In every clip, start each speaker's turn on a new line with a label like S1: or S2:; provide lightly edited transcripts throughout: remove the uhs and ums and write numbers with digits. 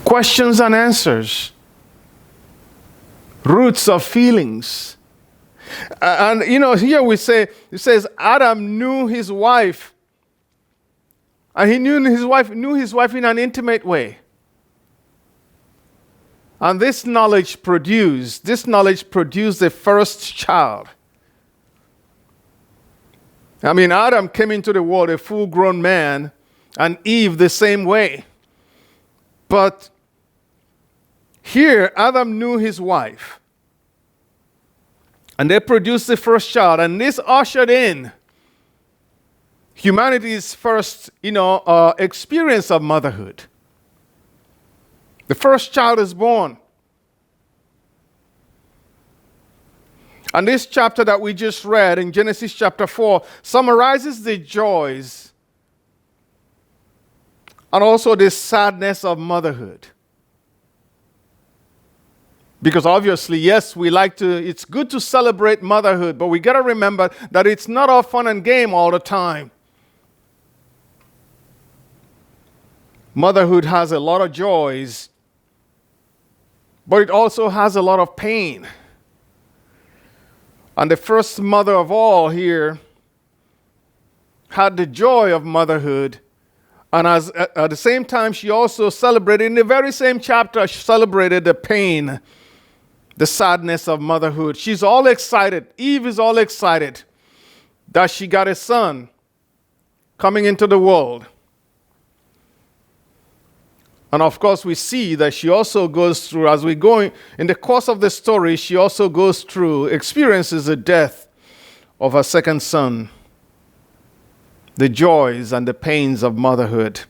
S1: Questions and answers. Roots of feelings. And here we say, it says Adam knew his wife. And he knew his wife in an intimate way. And this knowledge produced the first child. I mean, Adam came into the world a full-grown man, and Eve the same way. But here, Adam knew his wife. And they produced the first child, and this ushered in humanity's first, experience of motherhood. The first child is born. And this chapter that we just read in Genesis chapter 4 summarizes the joys and also the sadness of motherhood. Because obviously, yes, it's good to celebrate motherhood, but we got to remember that it's not all fun and game all the time. Motherhood has a lot of joys, but it also has a lot of pain. And the first mother of all here had the joy of motherhood. And at the same time, she also celebrated, in the very same chapter, she celebrated the pain, the sadness of motherhood. She's all excited. Eve is all excited that she got a son coming into the world. And of course, we see that she also goes through, as we go in the course of the story, she also experiences the death of her second son, the joys and the pains of motherhood.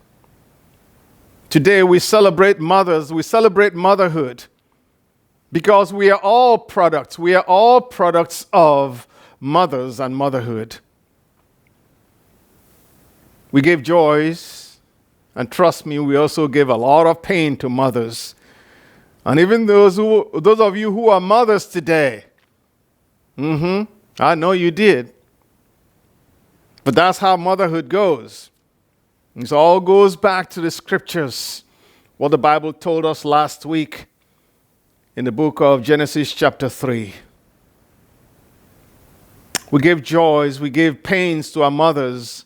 S1: Today, we celebrate mothers, we celebrate motherhood, because we are all products. We are all products of mothers and motherhood. We gave joys. And trust me, we also give a lot of pain to mothers. And even those of you who are mothers today, I know you did. But that's how motherhood goes. It all goes back to the scriptures, what the Bible told us last week in the book of Genesis chapter 3. We gave joys, we gave pains to our mothers.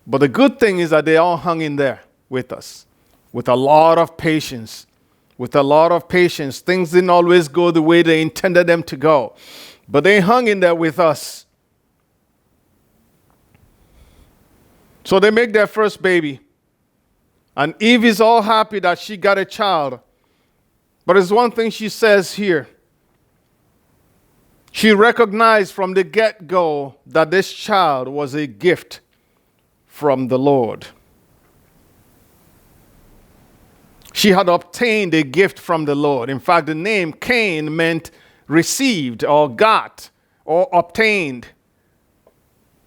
S1: But the good thing is that they all hung in there with us, with a lot of patience. With a lot of patience. Things didn't always go the way they intended them to go. But they hung in there with us. So they make their first baby. And Eve is all happy that she got a child. But there's one thing she says here. She recognized from the get-go that this child was a gift from the Lord. She had obtained a gift from the Lord. In fact, the name Cain meant received or got or obtained.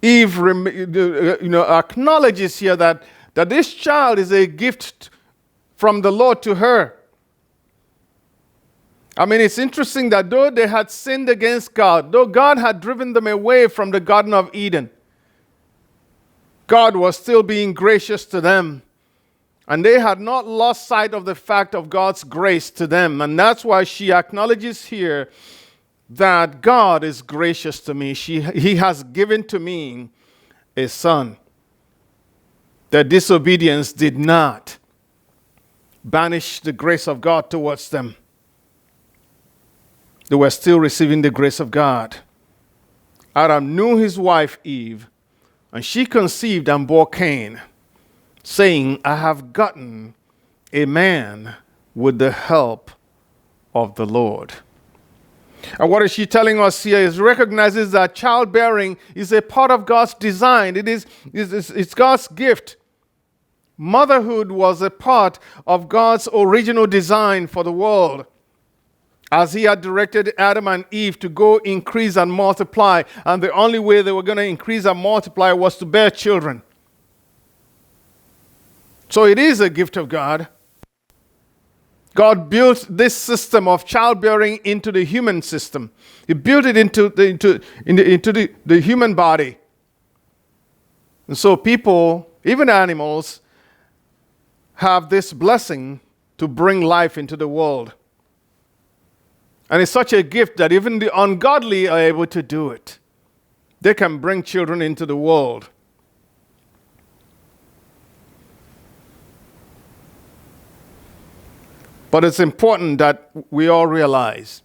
S1: Eve acknowledges here that this child is a gift from the Lord to her. I mean, it's interesting that though they had sinned against God, though God had driven them away from the Garden of Eden, God was still being gracious to them. And they had not lost sight of the fact of God's grace to them. And that's why she acknowledges here that God is gracious to me. He has given to me a son. Their disobedience did not banish the grace of God towards them. They were still receiving the grace of God. Adam knew his wife Eve, and she conceived and bore Cain, saying, I have gotten a man with the help of the Lord. And what is she telling us here is recognizes that childbearing is a part of God's design. It's God's gift. Motherhood was a part of God's original design for the world. As he had directed Adam and Eve to go increase and multiply. And the only way they were going to increase and multiply was to bear children. So it is a gift of God. God built this system of childbearing into the human system. He built it into the human body. And so people, even animals, have this blessing to bring life into the world. And it's such a gift that even the ungodly are able to do it. They can bring children into the world. But it's important that we all realize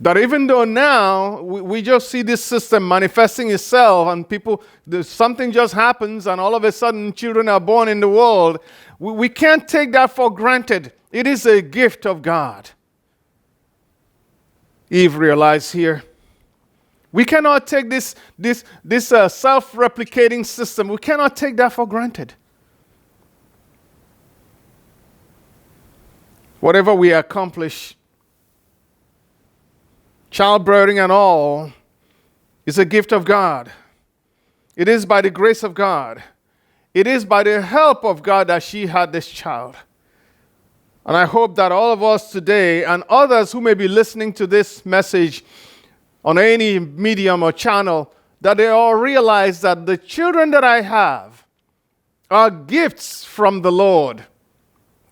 S1: that even though now we just see this system manifesting itself and something just happens and all of a sudden children are born in the world, we can't take that for granted. It is a gift of God. Eve realized here. We cannot take this self-replicating system, we cannot take that for granted. Whatever we accomplish, childbearing and all, is a gift of God. It is by the grace of God. It is by the help of God that she had this child. And I hope that all of us today and others who may be listening to this message on any medium or channel, that they all realize that the children that I have are gifts from the Lord.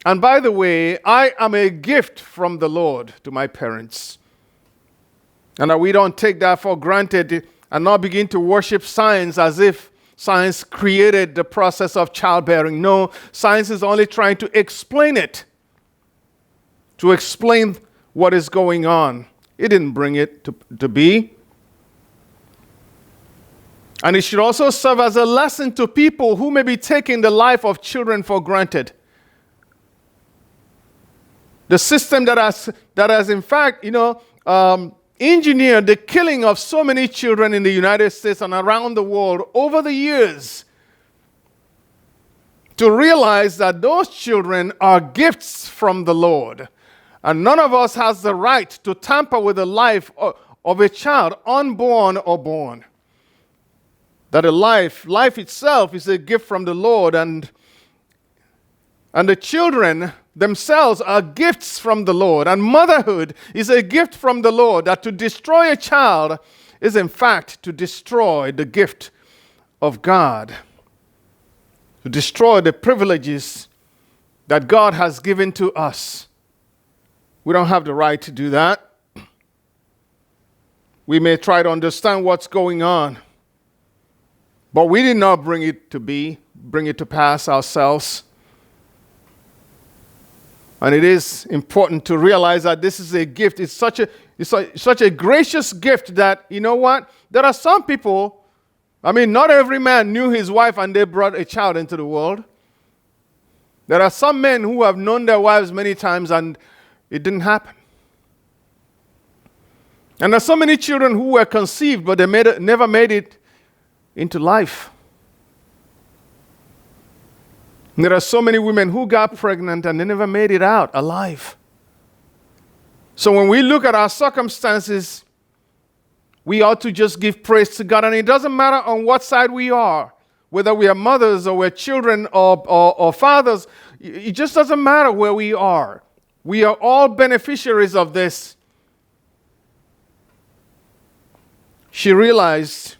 S1: And by the way, I am a gift from the Lord to my parents. And that we don't take that for granted and not begin to worship science as if science created the process of childbearing. No, science is only trying to explain it, to explain what is going on. It didn't bring it to be. And it should also serve as a lesson to people who may be taking the life of children for granted. The system that has in fact, engineered the killing of so many children in the United States and around the world over the years, to realize that those children are gifts from the Lord. And none of us has the right to tamper with the life of a child, unborn or born. That life itself is a gift from the Lord, and the children themselves are gifts from the Lord. And motherhood is a gift from the Lord, that to destroy a child is in fact to destroy the gift of God, to destroy the privileges that God has given to us. We don't have the right to do that. We may try to understand what's going on, but we did not bring it to pass ourselves. And it is important to realize that this is a gift. It's such a gracious gift that, you know what? There are some people, not every man knew his wife and they brought a child into the world. There are some men who have known their wives many times and it didn't happen. And there are so many children who were conceived, but they never made it into life. And there are so many women who got pregnant and they never made it out alive. So when we look at our circumstances, we ought to just give praise to God. And it doesn't matter on what side we are, whether we are mothers or we're children or fathers. It just doesn't matter where we are. We are all beneficiaries of this. She realized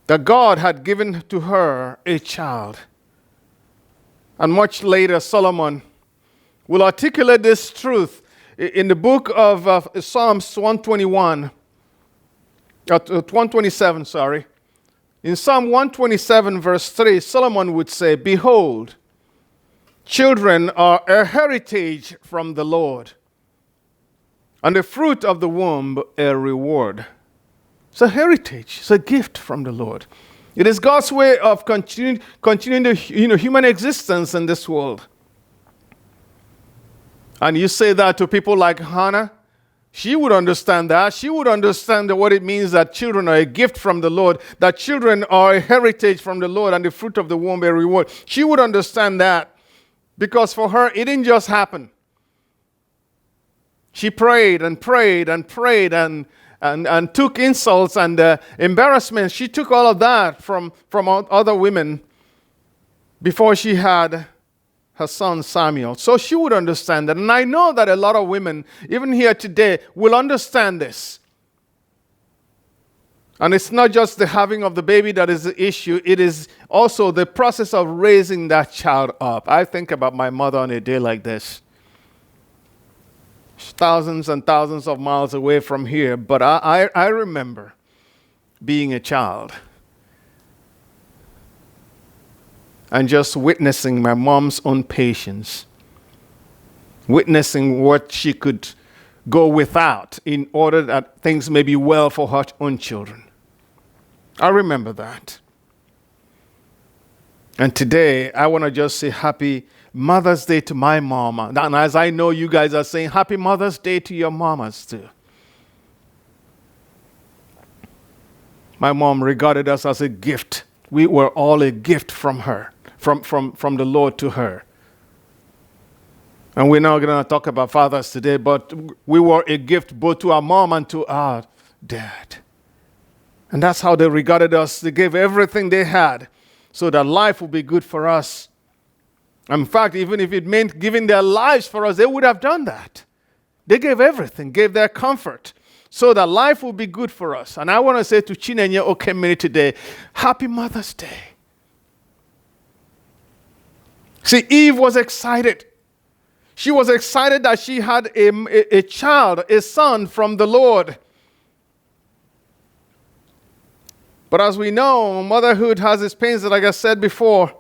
S1: that God had given to her a child. And much later, Solomon will articulate this truth in the book of Psalms 127. In Psalm 127, verse 3, Solomon would say, "Behold, children are a heritage from the Lord, and the fruit of the womb a reward." It's a heritage. It's a gift from the Lord. It is God's way of continuing the human existence in this world. And you say that to people like Hannah, she would understand that. She would understand what it means that children are a gift from the Lord, that children are a heritage from the Lord, and the fruit of the womb a reward. She would understand that, because for her, it didn't just happen. She prayed and prayed and prayed and took insults and embarrassment. She took all of that from other women before she had her son Samuel. So she would understand that. And I know that a lot of women, even here today, will understand this. And it's not just the having of the baby that is the issue. It is also the process of raising that child up. I think about my mother on a day like this. She's thousands and thousands of miles away from here, but I remember being a child and just witnessing my mom's own patience, witnessing what she could go without in order that things may be well for her own children. I remember that. And today, I want to just say happy Mother's Day to my mama. And as I know you guys are saying, happy Mother's Day to your mamas too. My mom regarded us as a gift. We were all a gift from her, from the Lord to her. And we're not going to talk about fathers today, but we were a gift both to our mom and to our dad. And that's how they regarded us. They gave everything they had so that life would be good for us. In fact, even if it meant giving their lives for us, they would have done that. They gave everything, gave their comfort so that life would be good for us. And I want to say to Chinenye Okemiri today, happy Mother's Day. See, Eve was excited. She was excited that she had a child, a son from the Lord. But as we know, motherhood has its pains, like I said before.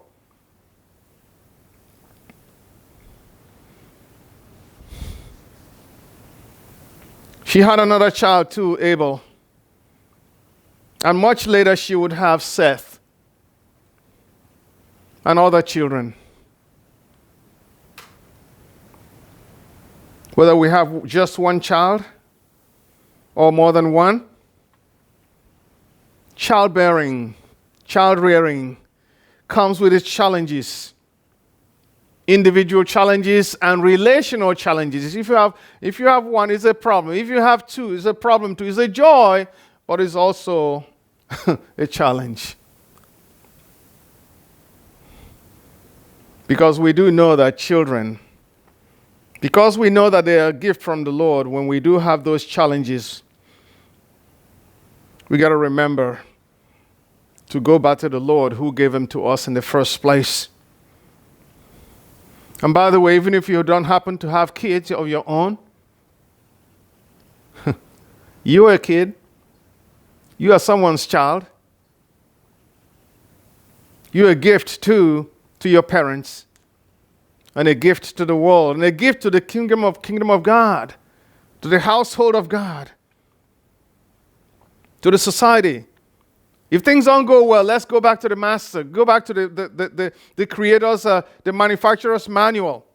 S1: She had another child too, Abel. And much later she would have Seth and other children. Whether we have just one child or more than one, childbearing, child rearing comes with its challenges, individual challenges and relational challenges. If you have one, it's a problem. If you have two, it's a problem too. It's a joy, but it's also a challenge. Because we do know that children, because we know that they are a gift from the Lord, when we do have those challenges, we got to remember to go back to the Lord who gave them to us in the first place. And by the way, even if you don't happen to have kids of your own, you're a kid. You are someone's child. You're a gift too to your parents, and a gift to the world, and a gift to the kingdom of God, to the household of God, to the society. If things don't go well, let's go back to the master. Go back to the creator's, the manufacturer's manual.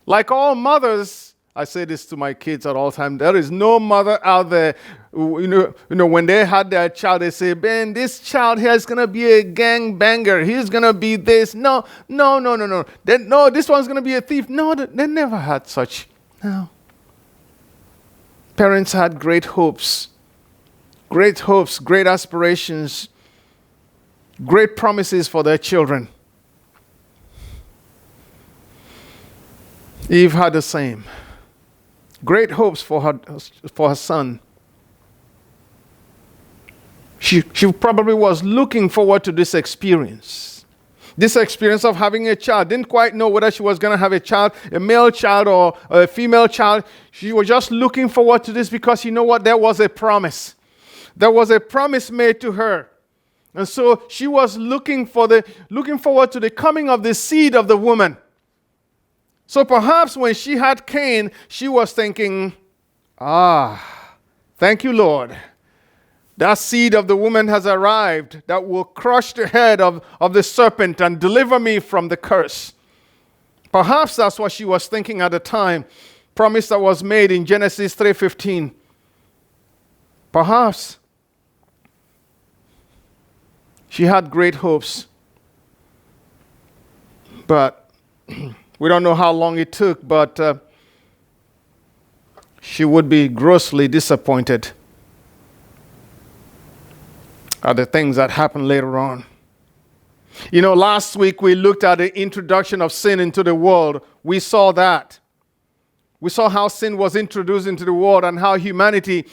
S1: Like all mothers, I say this to my kids at all times, there is no mother out there, when they had their child, they say, Ben, this child here is going to be a gang banger. He's going to be this. No. No, this one's going to be a thief. No, they never had such. No. Parents had great hopes, great aspirations, great promises for their children. Eve had the same. Great hopes for her son. She probably was looking forward to this experience. This experience of having a child. Didn't quite know whether she was going to have a child, a male child or a female child. She was just looking forward to this because you know what? There was a promise. There was a promise made to her. And so she was looking forward to the coming of the seed of the woman. So perhaps when she had Cain, she was thinking, thank you, Lord. That seed of the woman has arrived that will crush the head of the serpent and deliver me from the curse. Perhaps that's what she was thinking at the time. Promise that was made in Genesis 3:15. Perhaps she had great hopes. But we don't know how long it took, but she would be grossly disappointed at the things that happened later on. Last week we looked at the introduction of sin into the world. We saw that. We saw how sin was introduced into the world and how humanity,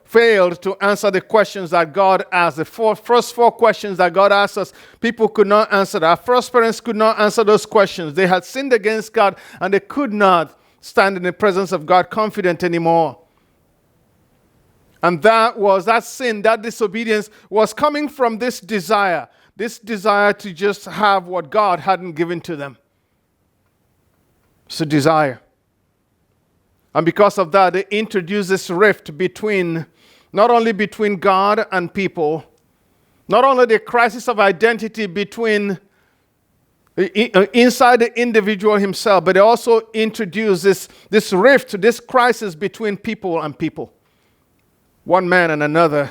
S1: failed to answer the questions that God asked. The first four questions that God asked us, people could not answer. Our first parents could not answer those questions. They had sinned against God and they could not stand in the presence of God confident anymore. And that sin, that disobedience was coming from this desire to just have what God hadn't given to them. It's a desire. And because of that, they introduced this rift not only between God and people, not only the crisis of identity inside the individual himself, but they also introduced this rift, this crisis between people and people. One man and another.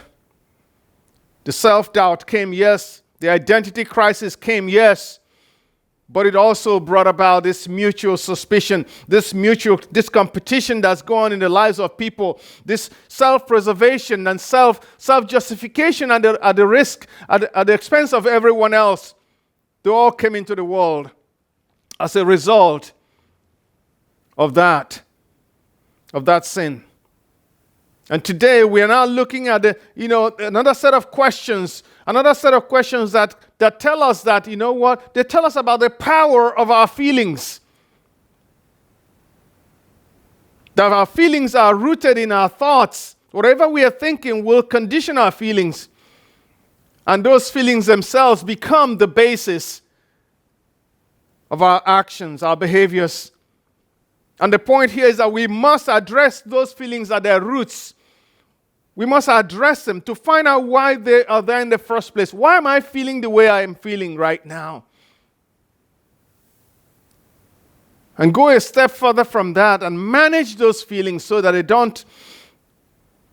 S1: The self-doubt came, yes. The identity crisis came, yes. But it also brought about this mutual suspicion, this competition that's going on in the lives of people, this self-preservation and self-justification at the risk, at the expense of everyone else. They all came into the world as a result of that sin. And today we are now looking at another set of questions that tell us that, they tell us about the power of our feelings. That our feelings are rooted in our thoughts. Whatever we are thinking will condition our feelings. And those feelings themselves become the basis of our actions, our behaviors. And the point here is that we must address those feelings at their roots. We must address them to find out why they are there in the first place. Why am I feeling the way I am feeling right now? And go a step further from that and manage those feelings so that they don't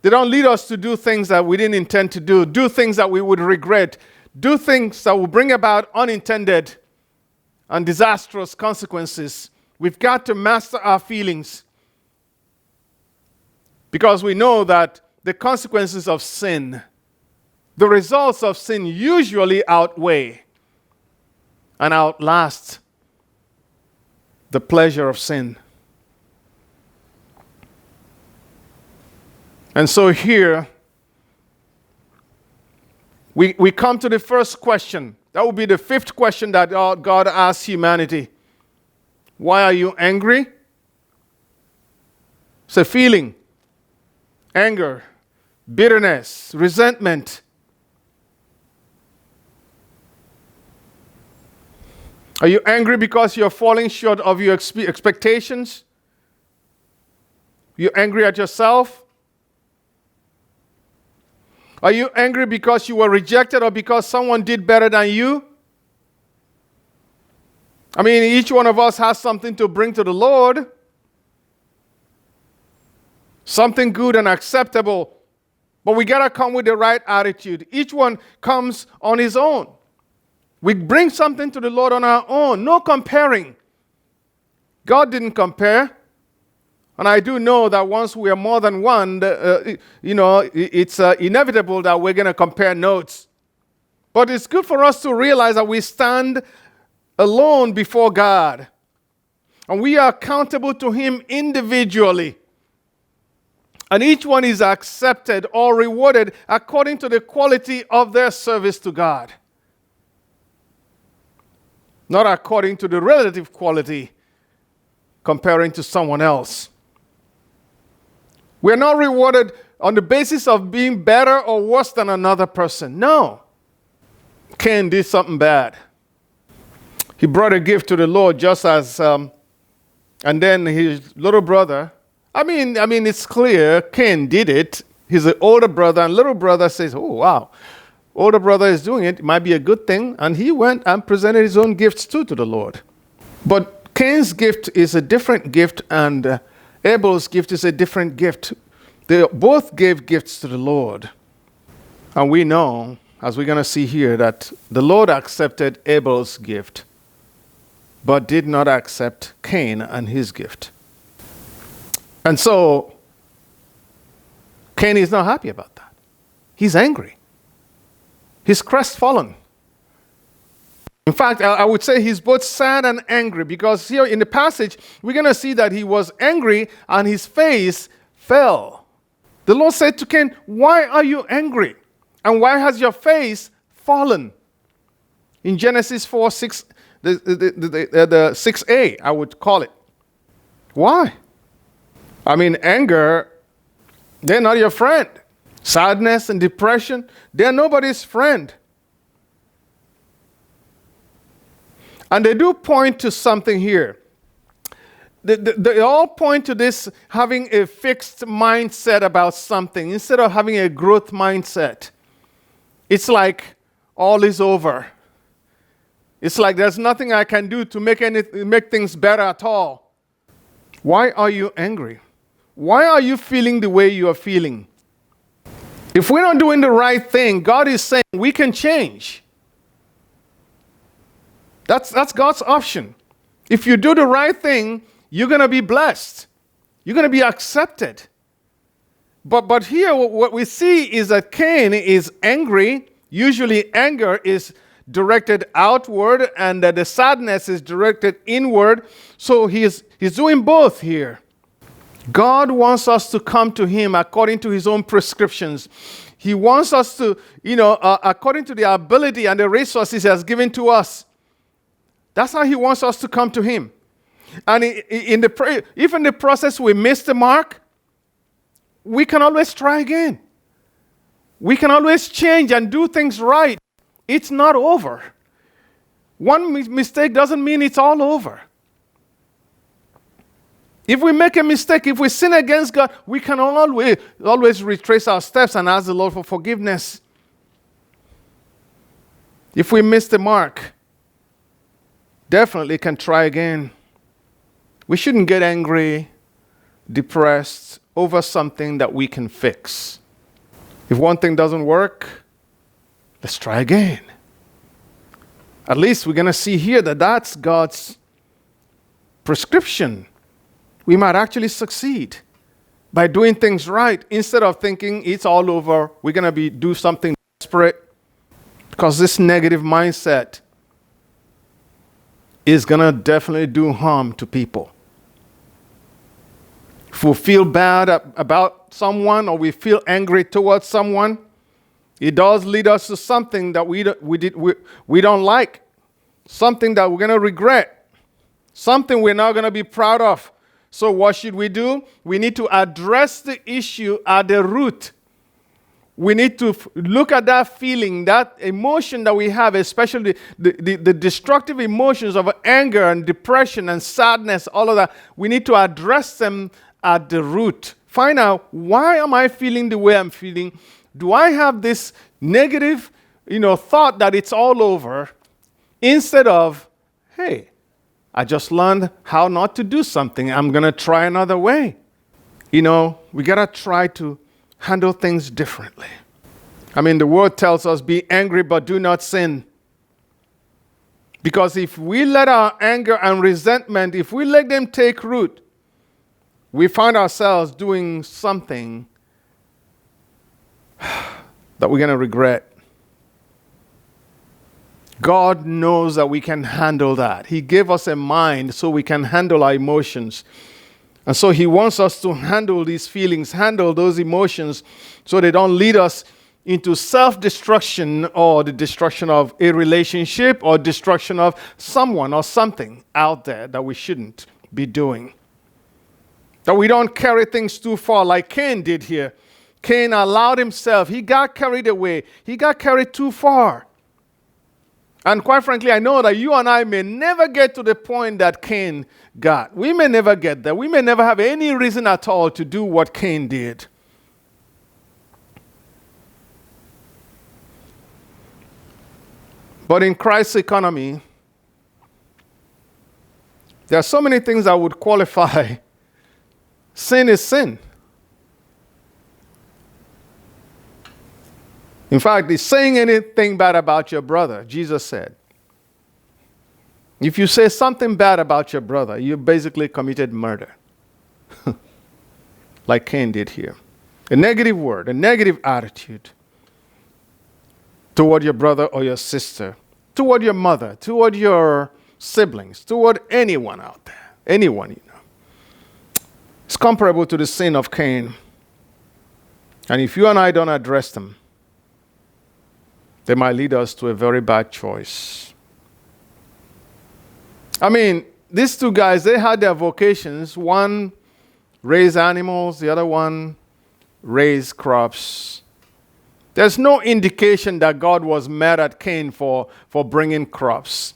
S1: lead us to do things that we didn't intend to do things that we would regret, do things that will bring about unintended and disastrous consequences. We've got to master our feelings because we know that the consequences of sin, the results of sin usually outweigh and outlast the pleasure of sin. And so here, we come to the first question. That will be the fifth question that God asks humanity. Why are you angry? It's a feeling. Anger, bitterness, resentment. Are you angry because you're falling short of your expectations? You're angry at yourself? Are you angry because you were rejected or because someone did better than you? I mean, each one of us has something to bring to the Lord. Something good and acceptable. But we got to come with the right attitude. Each one comes on his own. We bring something to the Lord on our own. No comparing. God didn't compare. And I do know that once we are more than one, it's inevitable that we're going to compare notes. But it's good for us to realize that we stand alone before God. And we are accountable to Him individually. And each one is accepted or rewarded according to the quality of their service to God. Not according to the relative quality comparing to someone else. We're not rewarded on the basis of being better or worse than another person. No. Cain did something bad. He brought a gift to the Lord just as, and then his little brother, I mean, it's clear Cain did it. He's the older brother, and little brother says, oh, wow, older brother is doing it. It might be a good thing. And he went and presented his own gifts too to the Lord. But Cain's gift is a different gift, and Abel's gift is a different gift. They both gave gifts to the Lord. And we know, as we're going to see here, that the Lord accepted Abel's gift, but did not accept Cain and his gift. And so, Cain is not happy about that. He's angry. He's crestfallen. In fact, I would say he's both sad and angry, because here in the passage, we're going to see that he was angry and his face fell. The Lord said to Cain, "Why are you angry? And why has your face fallen?" In Genesis 4, 6, the 6a, I would call it. Why? I mean, anger, they're not your friend. Sadness and depression, they're nobody's friend. And they do point to something here. They all point to this having a fixed mindset about something instead of having a growth mindset. It's like all is over. It's like there's nothing I can do to make things better at all. Why are you angry? Why are you feeling the way you are feeling? If we're not doing the right thing, God is saying we can change. That's God's option. If you do the right thing, you're going to be blessed. You're going to be accepted. But here what we see is that Cain is angry. Usually anger is directed outward and that the sadness is directed inward. So he's doing both here. God wants us to come to him according to his own prescriptions. He wants us to, according to the ability and the resources he has given to us. That's how he wants us to come to him. And if in the process we miss the mark, we can always try again. We can always change and do things right. It's not over. One mistake doesn't mean it's all over. If we make a mistake, if we sin against God, we can always retrace our steps and ask the Lord for forgiveness. If we miss the mark, definitely can try again. We shouldn't get angry, depressed over something that we can fix. If one thing doesn't work, let's try again. At least we're going to see here that that's God's prescription. We might actually succeed by doing things right instead of thinking it's all over. We're going to do something desperate, because this negative mindset is going to definitely do harm to people. If we feel bad about someone or we feel angry towards someone, it does lead us to something that we don't like, something that we're going to regret, something we're not going to be proud of. So what should we do? We need to address the issue at the root. We need to look at that feeling, that emotion that we have, especially the destructive emotions of anger and depression and sadness, all of that. We need to address them at the root. Find out, why am I feeling the way I'm feeling? Do I have this negative, thought that it's all over, instead of, hey, I just learned how not to do something. I'm going to try another way. We got to try to handle things differently. I mean, the word tells us, be angry, but do not sin. Because if we let our anger and resentment, if we let them take root, we find ourselves doing something that we're going to regret. God knows that we can handle that. He gave us a mind so we can handle our emotions. And so he wants us to handle these feelings, handle those emotions, so they don't lead us into self-destruction or the destruction of a relationship or destruction of someone or something out there that we shouldn't be doing. That we don't carry things too far like Cain did here. Cain allowed himself. He got carried away. He got carried too far. And quite frankly, I know that you and I may never get to the point that Cain got. We may never get there. We may never have any reason at all to do what Cain did. But in Christ's economy, there are so many things that would qualify. Sin is sin. In fact, it's saying anything bad about your brother, Jesus said. If you say something bad about your brother, you basically committed murder. Like Cain did here. A negative word, a negative attitude toward your brother or your sister toward your mother, toward your siblings, toward anyone out there, anyone you know. It's comparable to the sin of Cain. And if you and I don't address them, they might lead us to a very bad choice. I mean, these two guys, they had their vocations. One raised animals, the other one raised crops. There's no indication that God was mad at Cain for bringing crops,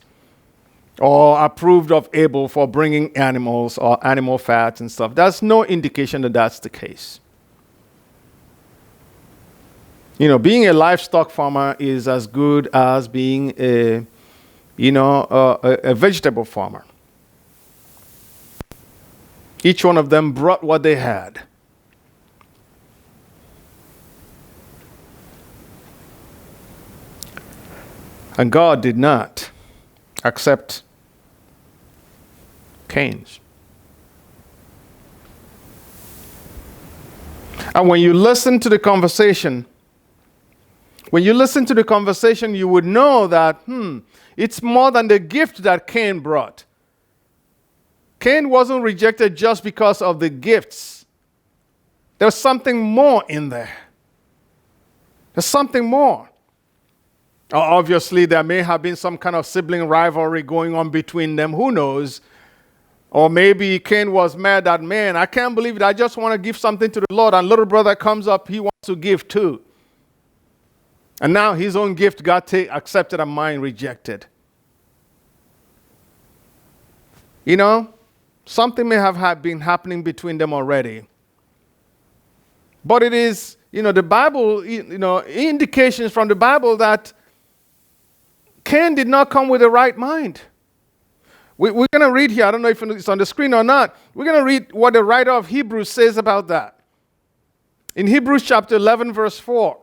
S1: or approved of Abel for bringing animals or animal fats and stuff. There's no indication that that's the case. You know, being a livestock farmer is as good as being a vegetable farmer. Each one of them brought what they had. And God did not accept Cain's. And when you listen to the conversation, you would know that, it's more than the gift that Cain brought. Cain wasn't rejected just because of the gifts. There's something more in there. There's something more. Obviously, there may have been some kind of sibling rivalry going on between them. Who knows? Or maybe Cain was mad that, man, I can't believe it. I just want to give something to the Lord. And little brother comes up, he wants to give too. And now his own gift got accepted and mine rejected. You know, something may have been happening between them already. But it is, the Bible, indications from the Bible that Cain did not come with the right mind. We're going to read here, I don't know if it's on the screen or not. We're going to read what the writer of Hebrews says about that. In Hebrews chapter 11, verse 4.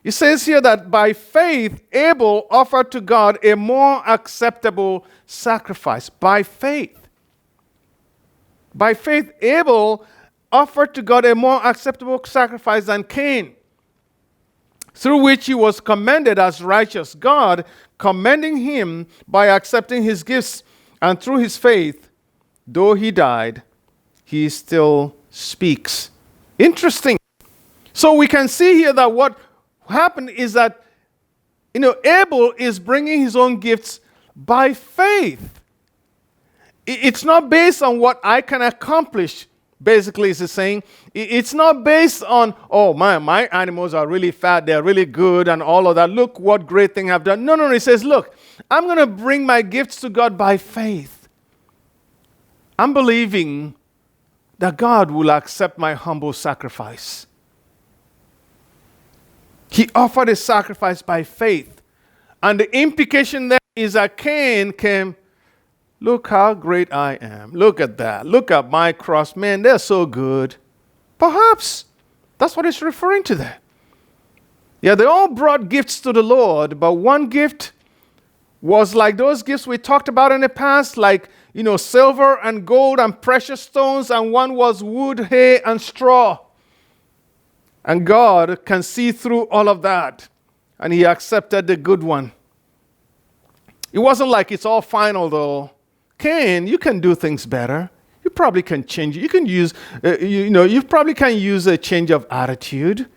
S1: It says here that by faith, Abel offered to God a more acceptable sacrifice. By faith. By faith, Abel offered to God a more acceptable sacrifice than Cain, through which he was commended as righteous. God commending him by accepting his gifts, and through his faith, though he died, he still speaks. Interesting. So we can see here that what happened is that, Abel is bringing his own gifts by faith. It's not based on what I can accomplish, basically, is saying. It's not based on, my animals are really fat, they're really good, and all of that. Look what great thing I've done. No, it says, look, I'm going to bring my gifts to God by faith. I'm believing that God will accept my humble sacrifice. He offered a sacrifice by faith. And the implication there is that Cain came, look how great I am. Look at that. Look at my cross. Man, they're so good. Perhaps that's what it's referring to there. Yeah, they all brought gifts to the Lord, but one gift was like those gifts we talked about in the past, like, silver and gold and precious stones, and one was wood, hay, and straw. And God can see through all of that, and he accepted the good one. It wasn't like it's all final, though. Cain, you can do things better. You probably can change. You can use, you probably can use a change of attitude.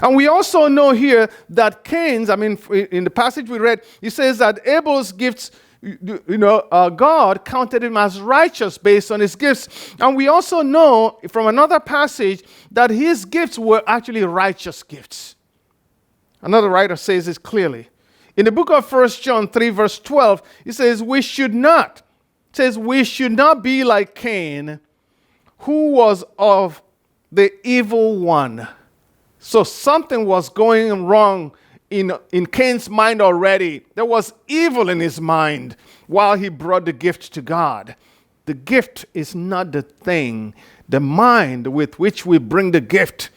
S1: And we also know here that Cain's, in the passage we read, it says that Abel's gifts, God counted him as righteous based on his gifts. And we also know from another passage that his gifts were actually righteous gifts. Another writer says this clearly. In the book of 1 John 3, verse 12, it says, we should not be like Cain, who was of the evil one. So something was going wrong in Cain's mind already. There was evil in his mind while he brought the gift to God. The gift is not the thing. The mind with which we bring the gift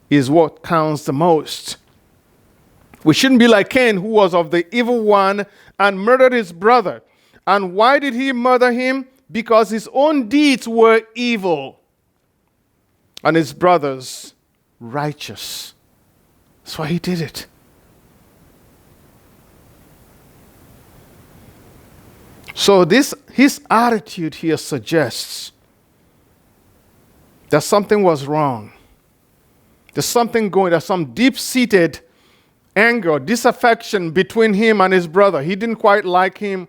S1: is what counts the most. We shouldn't be like Cain, who was of the evil one and murdered his brother. And why did he murder him? Because his own deeds were evil and his brothers righteous. That's why he did it. So his attitude here suggests that something was wrong. There's something going, there's some deep-seated anger, disaffection between him and his brother. He didn't quite like him.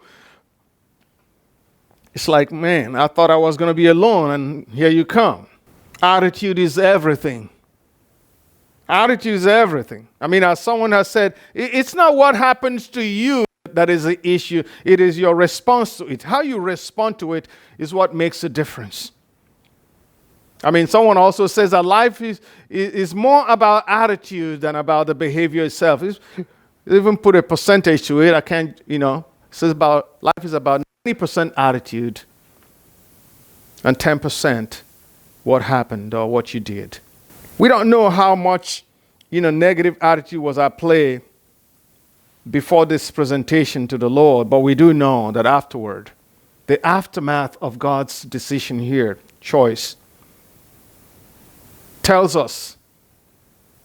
S1: It's like, man, I thought I was going to be alone, and here you come. Attitude is everything. Attitude is everything. I mean, as someone has said, it's not what happens to you that is the issue. It is your response to it. How you respond to it is what makes a difference. I mean, someone also says that life is more about attitude than about the behavior itself. They even put a percentage to it. I can't, it says about life is about 90% attitude and 10% what happened or what you did. We don't know how much, negative attitude was at play before this presentation to the Lord, but we do know that afterward, the aftermath of God's decision here, choice, tells us,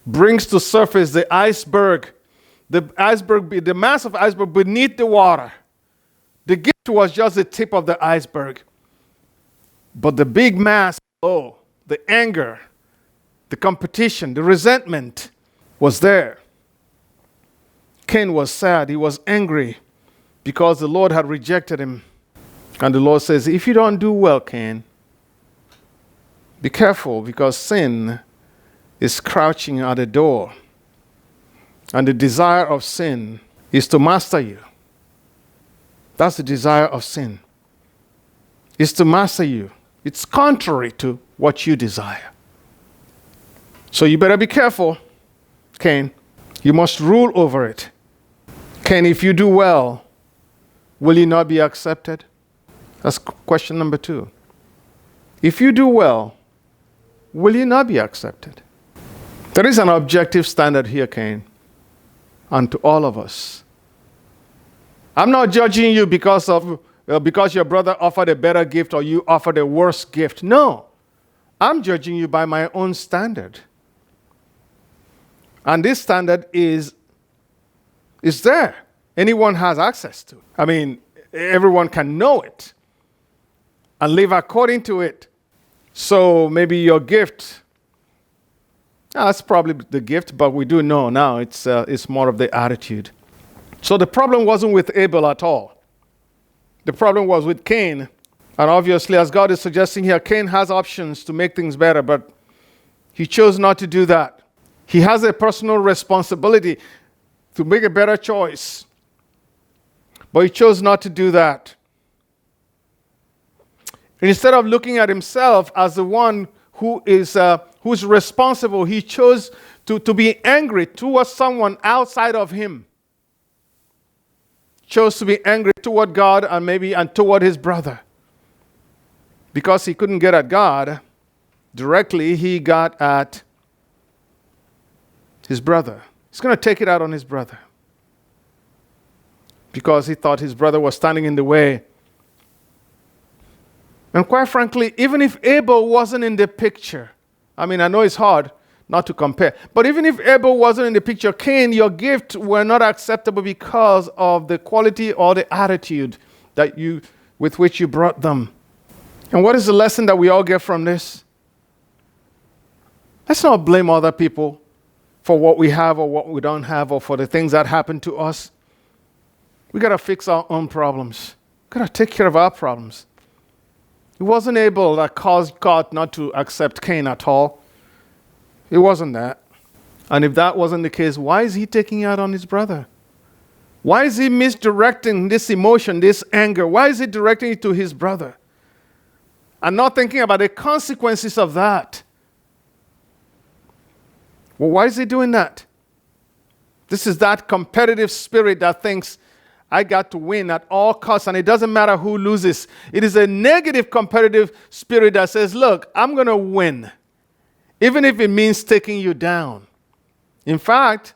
S1: brings to surface the massive iceberg beneath the water. The gift was just the tip of the iceberg. But the big mass below, the anger, the competition, the resentment was there. Cain was sad. He was angry because the Lord had rejected him. And the Lord says, if you don't do well, Cain, be careful, because sin is crouching at the door. And the desire of sin is to master you. That's the desire of sin. It's to master you. It's contrary to what you desire. So you better be careful, Cain. You must rule over it. Cain, if you do well, will you not be accepted? That's question number 2. If you do well, will you not be accepted? There is an objective standard here, Cain, and to all of us. I'm not judging you because your brother offered a better gift or you offered a worse gift. No, I'm judging you by my own standard. And this standard is there. Anyone has access to it. I mean, everyone can know it and live according to it. So maybe your gift, that's probably the gift, but we do know now it's more of the attitude. So the problem wasn't with Abel at all. The problem was with Cain. And obviously, as God is suggesting here, Cain has options to make things better, but he chose not to do that. He has a personal responsibility to make a better choice, but he chose not to do that. Instead of looking at himself as the one who's responsible, he chose to be angry towards someone outside of him. Chose to be angry toward God and toward his brother. Because he couldn't get at God directly, he got at his brother. He's going to take it out on his brother. Because he thought his brother was standing in the way. And quite frankly, even if Abel wasn't in the picture, I mean, I know it's hard not to compare, but even if Abel wasn't in the picture, Cain, your gift were not acceptable because of the quality or the attitude with which you brought them. And what is the lesson that we all get from this? Let's not blame other people for what we have or what we don't have or for the things that happen to us. We got to fix our own problems. We got to take care of our problems. It wasn't Abel that caused God not to accept Cain at all. It wasn't that. And if that wasn't the case, why is he taking out on his brother? Why is he misdirecting this emotion, this anger? Why is he directing it to his brother? And not thinking about the consequences of that. Well, why is he doing that? This is that competitive spirit that thinks, I got to win at all costs, and it doesn't matter who loses. It is a negative competitive spirit that says, look, I'm going to win, even if it means taking you down. In fact,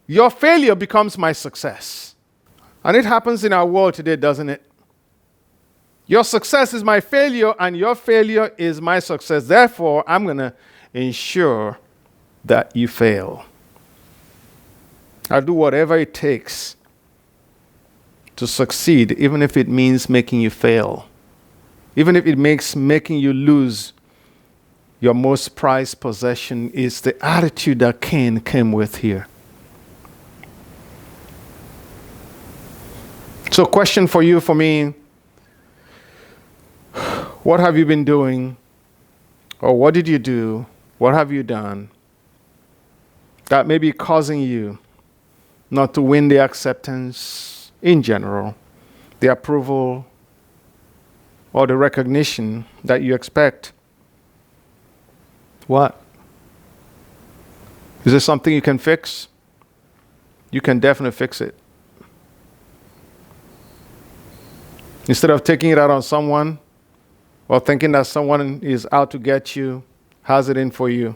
S1: your failure becomes my success. And it happens in our world today, doesn't it? Your success is my failure, and your failure is my success. Therefore, I'm going to ensure that you fail. I'll do whatever it takes to succeed, even if it means making you fail, even if it makes making you lose your most prized possession, is the attitude that Cain came with here. So, question for you, for me: what have you been doing? Or what did you do? What have you done that may be causing you not to win the acceptance in general, the approval, or the recognition that you expect? What? Is there something you can fix? You can definitely fix it. Instead of taking it out on someone or thinking that someone is out to get you, how's it in for you?